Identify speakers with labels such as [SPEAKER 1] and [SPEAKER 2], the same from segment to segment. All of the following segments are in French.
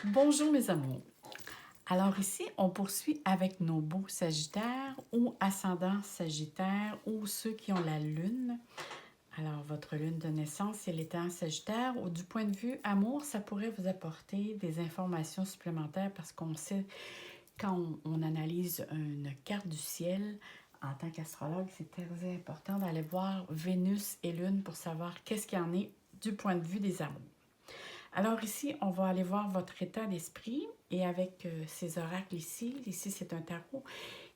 [SPEAKER 1] Bonjour mes amours. Alors ici, on poursuit avec nos beaux Sagittaires ou ascendants Sagittaires ou ceux qui ont la Lune. Alors votre Lune de naissance, si elle était en Sagittaire, ou du point de vue amour, ça pourrait vous apporter des informations supplémentaires parce qu'on sait, quand on analyse une carte du ciel, en tant qu'astrologue, c'est très important d'aller voir Vénus et Lune pour savoir qu'est-ce qu'il y en est du point de vue des amours. Alors ici, on va aller voir votre état d'esprit et avec ces oracles ici c'est un tarot,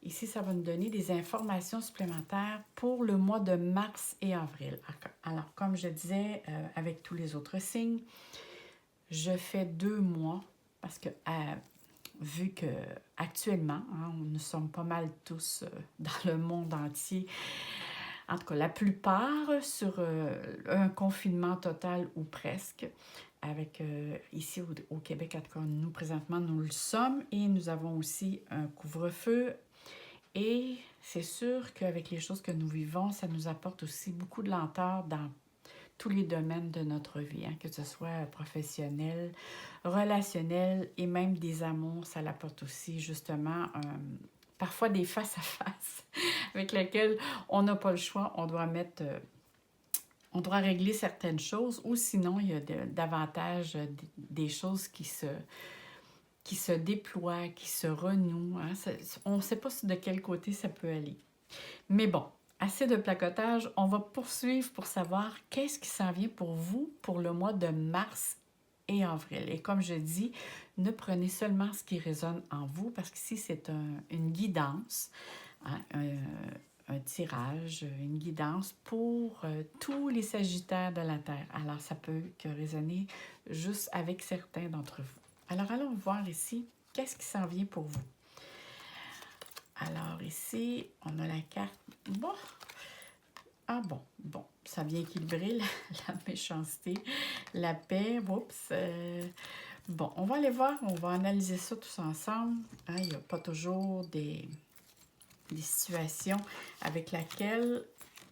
[SPEAKER 1] ici ça va nous donner des informations supplémentaires pour le mois de mars et avril. Alors comme je disais avec tous les autres signes, je fais 2 mois parce que vu que actuellement, nous sommes pas mal tous dans le monde entier, en tout cas la plupart sur un confinement total ou presque. Avec ici au Québec, en tout cas, nous présentement, nous le sommes et nous avons aussi un couvre-feu. Et c'est sûr qu'avec les choses que nous vivons, ça nous apporte aussi beaucoup de lenteur dans tous les domaines de notre vie, que ce soit professionnel, relationnel et même des amours. Ça l'apporte aussi justement parfois des face-à-face avec lesquels on n'a pas le choix. On doit régler certaines choses ou sinon il y a davantage des choses qui se déploient, qui se renouent. On ne sait pas de quel côté ça peut aller. Mais bon, assez de placotage, on va poursuivre pour savoir qu'est-ce qui s'en vient pour vous pour le mois de mars et avril. Et comme je dis, ne prenez seulement ce qui résonne en vous parce qu'ici c'est une guidance, un tirage, une guidance pour tous les Sagittaires de la Terre. Alors, ça peut que résonner juste avec certains d'entre vous. Alors, allons voir ici, qu'est-ce qui s'en vient pour vous? Alors, ici, on a la carte... Bon, bon, ça vient équilibrer la méchanceté, la paix, oups. Bon, on va aller voir, on va analyser ça tous ensemble. Il n'y a pas toujours des situations avec lesquelles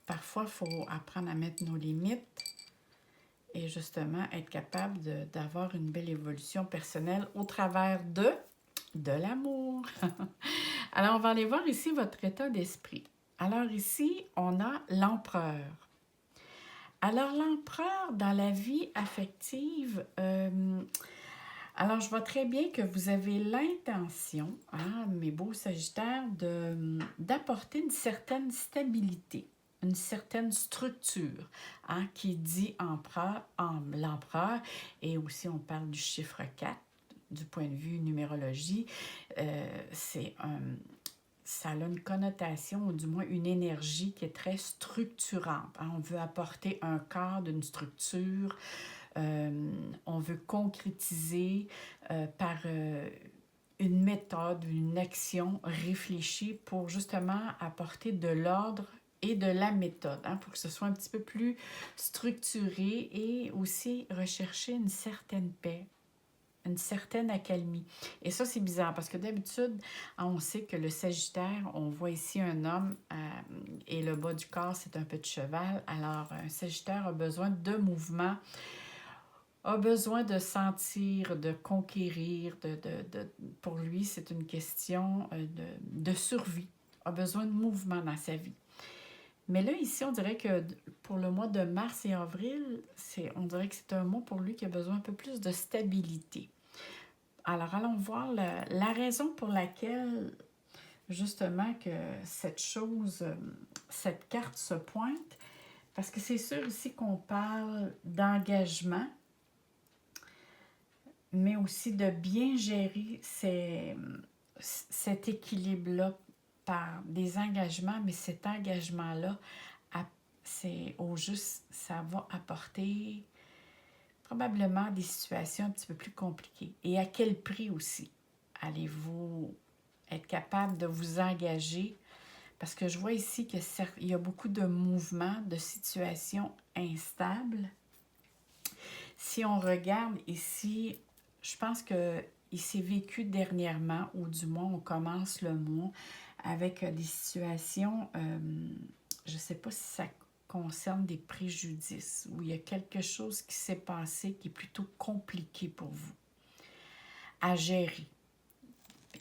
[SPEAKER 1] parfois il faut apprendre à mettre nos limites et justement être capable d'avoir une belle évolution personnelle au travers de l'amour. Alors, on va aller voir ici votre état d'esprit. Alors ici, on a l'empereur. Alors, l'empereur dans la vie affective, alors je vois très bien que vous avez l'intention, mes beaux Sagittaires, d'apporter une certaine stabilité, une certaine structure, qui dit empereur, l'empereur, et aussi on parle du chiffre 4 du point de vue numérologie, ça a une connotation, ou du moins une énergie qui est très structurante. On veut apporter un cadre, une structure, on veut concrétiser par une méthode, une action réfléchie pour justement apporter de l'ordre et de la méthode, pour que ce soit un petit peu plus structuré et aussi rechercher une certaine paix, une certaine accalmie. Et ça, c'est bizarre parce que d'habitude, on sait que le Sagittaire, on voit ici un homme et le bas du corps, c'est un peu de cheval. Alors, un Sagittaire a besoin de mouvement, a besoin de sentir, de conquérir. Pour lui, c'est une question de survie, a besoin de mouvement dans sa vie. Mais là, ici, on dirait que pour le mois de mars et avril, on dirait que c'est un mois pour lui qui a besoin un peu plus de stabilité. Alors, allons voir la raison pour laquelle, justement, que cette carte se pointe. Parce que c'est sûr ici qu'on parle d'engagement, mais aussi de bien gérer cet équilibre-là par des engagements, mais cet engagement-là, c'est au juste, ça va apporter probablement des situations un petit peu plus compliquées. Et à quel prix aussi allez-vous être capable de vous engager? Parce que je vois ici qu'il y a beaucoup de mouvements, de situations instables. Si on regarde ici, je pense qu'il s'est vécu dernièrement, ou du moins on commence le mois, avec des situations, je ne sais pas si ça concerne des préjudices, où il y a quelque chose qui s'est passé qui est plutôt compliqué pour vous. à gérer.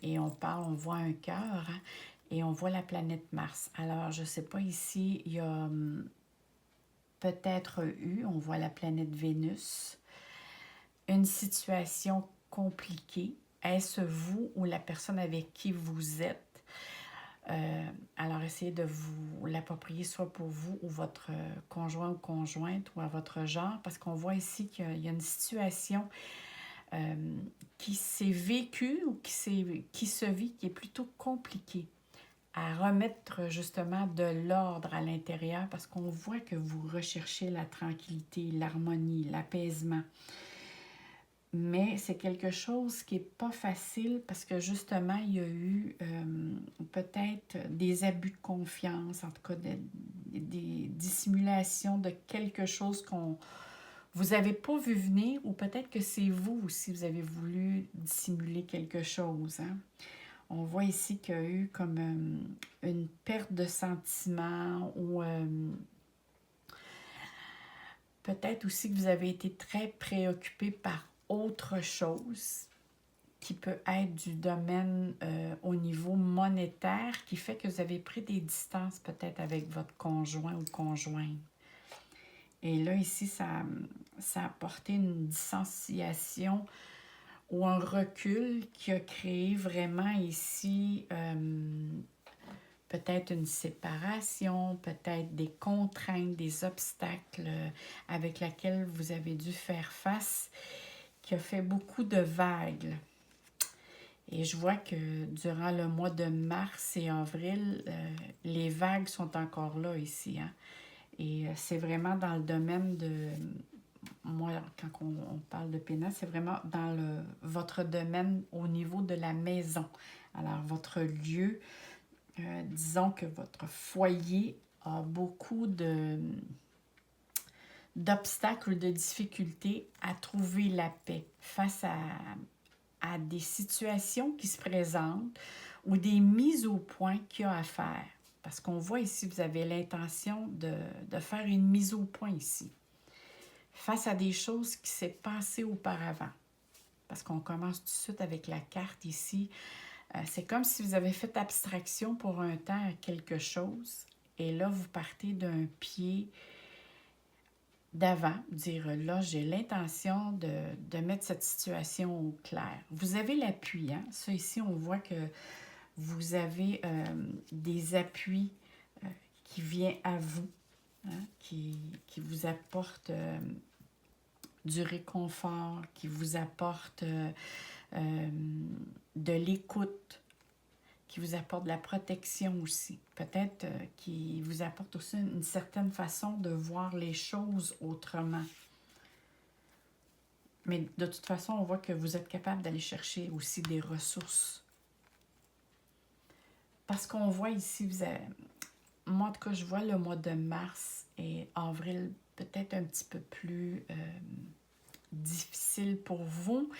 [SPEAKER 1] Et on voit un cœur, hein, et on voit la planète Mars. Alors, je ne sais pas ici, il y a peut-être on voit la planète Vénus, une situation compliquée. Est-ce vous ou la personne avec qui vous êtes? Alors, essayez de vous l'approprier soit pour vous ou votre conjoint ou conjointe ou à votre genre, parce qu'on voit ici qu'il y a une situation qui s'est vécue ou qui se vit, qui est plutôt compliquée à remettre justement de l'ordre à l'intérieur, parce qu'on voit que vous recherchez la tranquillité, l'harmonie, l'apaisement. Mais c'est quelque chose qui n'est pas facile parce que justement, il y a eu peut-être des abus de confiance, en tout cas des dissimulations de quelque chose qu'on vous n'avez pas vu venir, ou peut-être que c'est vous aussi, vous avez voulu dissimuler quelque chose. Hein? On voit ici qu'il y a eu comme une perte de sentiment, ou peut-être aussi que vous avez été très préoccupé par autre chose qui peut être du domaine au niveau monétaire, qui fait que vous avez pris des distances peut-être avec votre conjoint ou conjointe. Et là, ici, ça a apporté une distanciation ou un recul qui a créé vraiment ici peut-être une séparation, peut-être des contraintes, des obstacles avec lesquels vous avez dû faire face, qui a fait beaucoup de vagues. Et je vois que durant le mois de mars et avril, les vagues sont encore là ici. Hein? Et c'est vraiment dans le domaine de... Moi, quand on parle de pénal, c'est vraiment dans votre domaine au niveau de la maison. Alors, votre lieu, disons que votre foyer a beaucoup d'obstacles ou de difficultés à trouver la paix face à des situations qui se présentent ou des mises au point qu'il y a à faire. Parce qu'on voit ici, vous avez l'intention de faire une mise au point ici, face à des choses qui s'est passées auparavant. Parce qu'on commence tout de suite avec la carte ici. C'est comme si vous avez fait abstraction pour un temps à quelque chose, et là, vous partez d'un pied d'avant, dire là, j'ai l'intention de mettre cette situation au clair. Vous avez l'appui, hein? Ça ici, on voit que vous avez des appuis qui viennent à vous, hein? qui vous apportent du réconfort, qui vous apportent de l'écoute, qui vous apporte de la protection aussi. Peut-être qui vous apporte aussi une certaine façon de voir les choses autrement. Mais de toute façon, on voit que vous êtes capable d'aller chercher aussi des ressources. Parce qu'on voit ici, moi en tout cas, je vois le mois de mars et avril peut-être un petit peu plus difficile pour vous,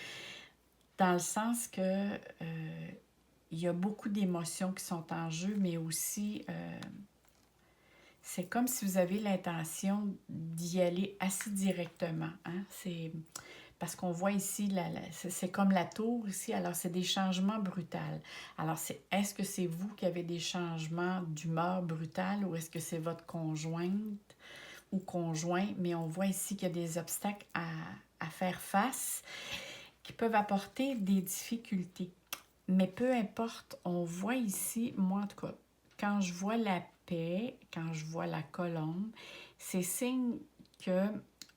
[SPEAKER 1] dans le sens que il y a beaucoup d'émotions qui sont en jeu, mais aussi c'est comme si vous avez l'intention d'y aller assez directement. Hein? C'est parce qu'on voit ici, c'est comme la tour ici, alors c'est des changements brutaux. Alors, est-ce que c'est vous qui avez des changements d'humeur brutale, ou est-ce que c'est votre conjointe ou conjoint? Mais on voit ici qu'il y a des obstacles à faire face qui peuvent apporter des difficultés. Mais peu importe, on voit ici, moi en tout cas, quand je vois la paix, quand je vois la colombe, c'est signe que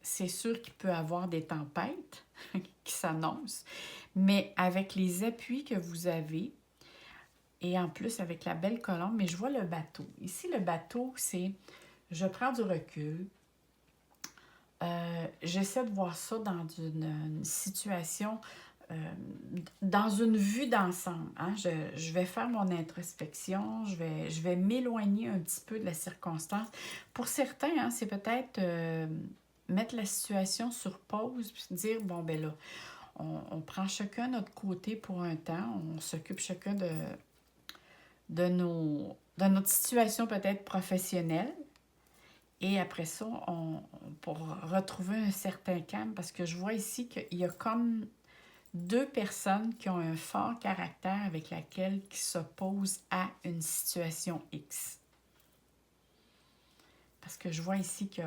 [SPEAKER 1] c'est sûr qu'il peut y avoir des tempêtes qui s'annoncent, mais avec les appuis que vous avez, et en plus avec la belle colombe, mais je vois le bateau. Ici, le bateau, c'est je prends du recul, j'essaie de voir ça dans une situation, dans une vue d'ensemble. Hein? Je vais faire mon introspection, je vais m'éloigner un petit peu de la circonstance. Pour certains, hein, c'est peut-être mettre la situation sur pause puis dire, bon, ben là, on prend chacun notre côté pour un temps, on s'occupe chacun de notre situation peut-être professionnelle. Et après ça, pour retrouver un certain calme, parce que je vois ici qu'il y a comme deux personnes qui ont un fort caractère avec laquelle qui s'opposent à une situation X. Parce que je vois ici qu'il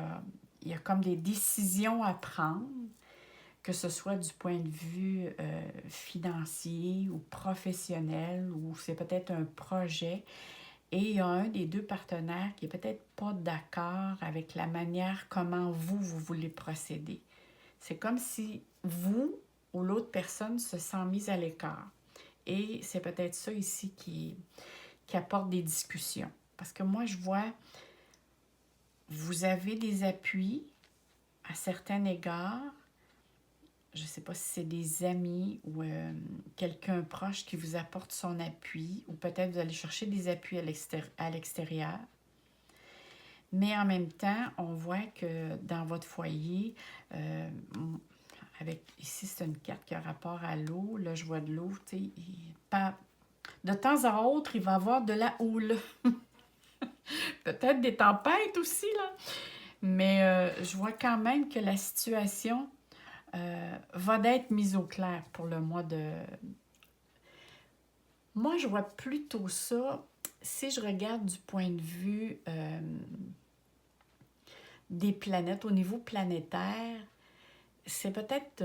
[SPEAKER 1] y a comme des décisions à prendre, que ce soit du point de vue financier ou professionnel, ou c'est peut-être un projet. Et il y a un des deux partenaires qui est peut-être pas d'accord avec la manière comment vous voulez procéder. C'est comme si vous ou l'autre personne se sent mise à l'écart. Et c'est peut-être ça ici qui apporte des discussions. Parce que moi, je vois, vous avez des appuis à certains égards. Je ne sais pas si c'est des amis ou quelqu'un proche qui vous apporte son appui, ou peut-être vous allez chercher des appuis à l'extérieur. Mais en même temps, on voit que dans votre foyer, ici c'est une carte qui a rapport à l'eau, là je vois de l'eau, tu sais, de temps à autre, il va y avoir de la houle. Peut-être des tempêtes aussi, là. Mais je vois quand même que la situation va d'être mise au clair pour le mois de... Moi, je vois plutôt ça, si je regarde du point de vue des planètes, au niveau planétaire, c'est peut-être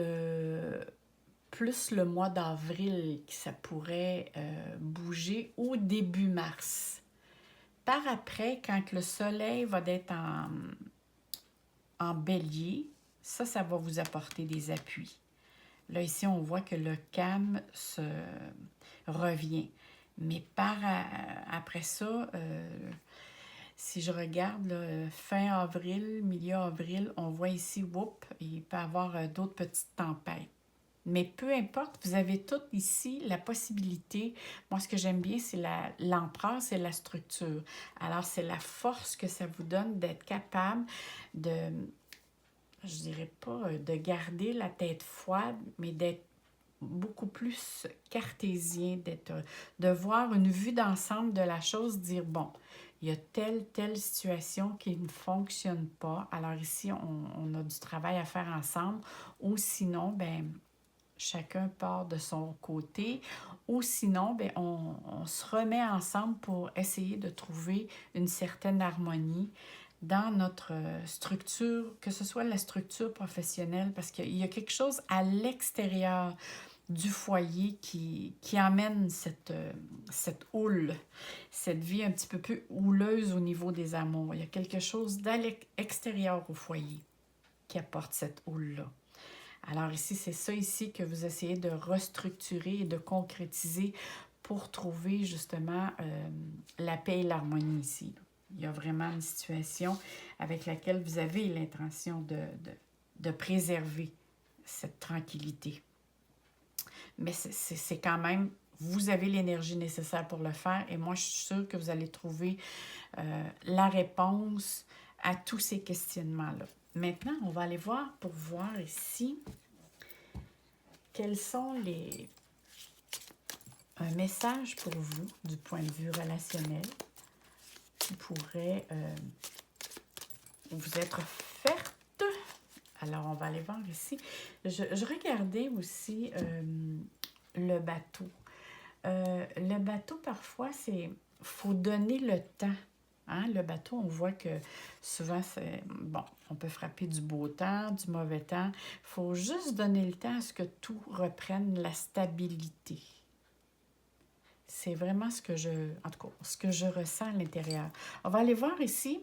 [SPEAKER 1] plus le mois d'avril que ça pourrait bouger, au début mars. Par après, quand le soleil va être en bélier, ça va vous apporter des appuis. Là, ici, on voit que le calme se revient. Mais après ça, si je regarde là, fin avril, milieu avril, on voit ici, il peut y avoir d'autres petites tempêtes. Mais peu importe, vous avez tout ici la possibilité. Moi, ce que j'aime bien, c'est l'empereur, c'est la structure. Alors, c'est la force que ça vous donne d'être capable de, je dirais pas de garder la tête froide, mais d'être beaucoup plus cartésien, de voir une vue d'ensemble de la chose, dire, bon, il y a telle situation qui ne fonctionne pas. Alors ici, on a du travail à faire ensemble. Ou sinon, ben chacun part de son côté. Ou sinon, ben on se remet ensemble pour essayer de trouver une certaine harmonie dans notre structure, que ce soit la structure professionnelle, parce qu'il y a quelque chose à l'extérieur du foyer qui amène cette houle, cette vie un petit peu plus houleuse au niveau des amours. Il y a quelque chose d'extérieur au foyer qui apporte cette houle-là. Alors ici, c'est ça ici que vous essayez de restructurer et de concrétiser pour trouver justement la paix et l'harmonie ici. Il y a vraiment une situation avec laquelle vous avez l'intention de préserver cette tranquillité. Mais c'est quand même, vous avez l'énergie nécessaire pour le faire et moi, je suis sûre que vous allez trouver la réponse à tous ces questionnements-là. Maintenant, on va aller voir pour voir ici quels sont un message pour vous du point de vue relationnel qui pourrait vous être offerte. Alors, on va aller voir ici. Je regardais aussi le bateau. Le bateau, parfois, faut donner le temps. Hein? Le bateau, on voit que souvent, on peut frapper du beau temps, du mauvais temps. Il faut juste donner le temps à ce que tout reprenne la stabilité. C'est vraiment ce que je ressens à l'intérieur. On va aller voir ici.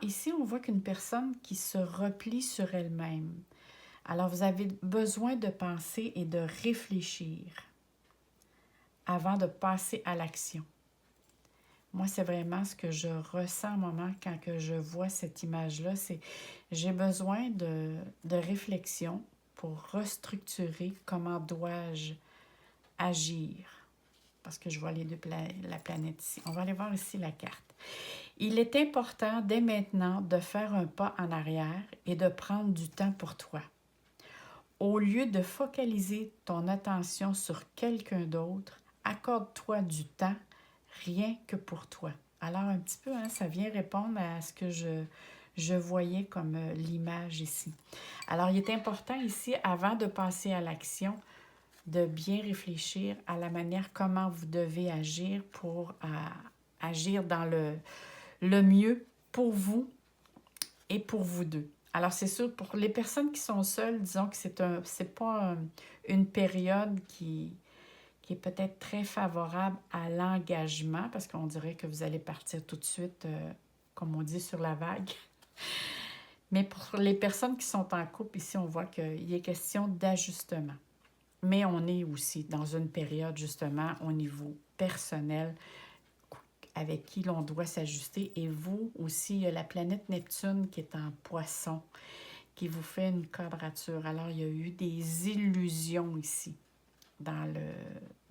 [SPEAKER 1] Ici, on voit qu'une personne qui se replie sur elle-même. Alors, vous avez besoin de penser et de réfléchir avant de passer à l'action. Moi, c'est vraiment ce que je ressens au moment quand que je vois cette image-là. J'ai besoin de réflexion pour restructurer comment dois-je agir. Parce que je vois la planète ici. On va aller voir ici la carte. Il est important dès maintenant de faire un pas en arrière et de prendre du temps pour toi. Au lieu de focaliser ton attention sur quelqu'un d'autre, accorde-toi du temps rien que pour toi. Alors, un petit peu, ça vient répondre à ce que je voyais comme l'image ici. Alors, il est important ici, avant de passer à l'action, de bien réfléchir à la manière comment vous devez agir pour agir dans le mieux pour vous et pour vous deux. Alors, c'est sûr, pour les personnes qui sont seules, disons que c'est pas une période qui est peut-être très favorable à l'engagement, parce qu'on dirait que vous allez partir tout de suite, comme on dit, sur la vague. Mais pour les personnes qui sont en couple, ici, on voit qu'il est question d'ajustement. Mais on est aussi dans une période, justement, au niveau personnel, avec qui l'on doit s'ajuster. Et vous aussi, il y a la planète Neptune qui est en poisson, qui vous fait une quadrature. Alors, il y a eu des illusions ici, dans le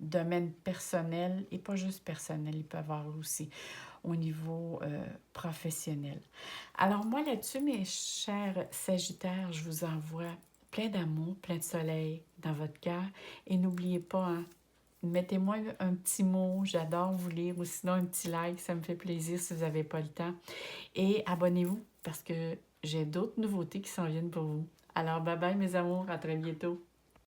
[SPEAKER 1] domaine personnel, et pas juste personnel, il peut y avoir aussi au niveau professionnel. Alors moi là-dessus, mes chers Sagittaires, je vous envoie plein d'amour, plein de soleil dans votre cœur. Et n'oubliez pas, hein, mettez-moi un petit mot, j'adore vous lire, ou sinon un petit like, ça me fait plaisir si vous n'avez pas le temps. Et abonnez-vous parce que j'ai d'autres nouveautés qui s'en viennent pour vous. Alors bye bye mes amours, à très bientôt.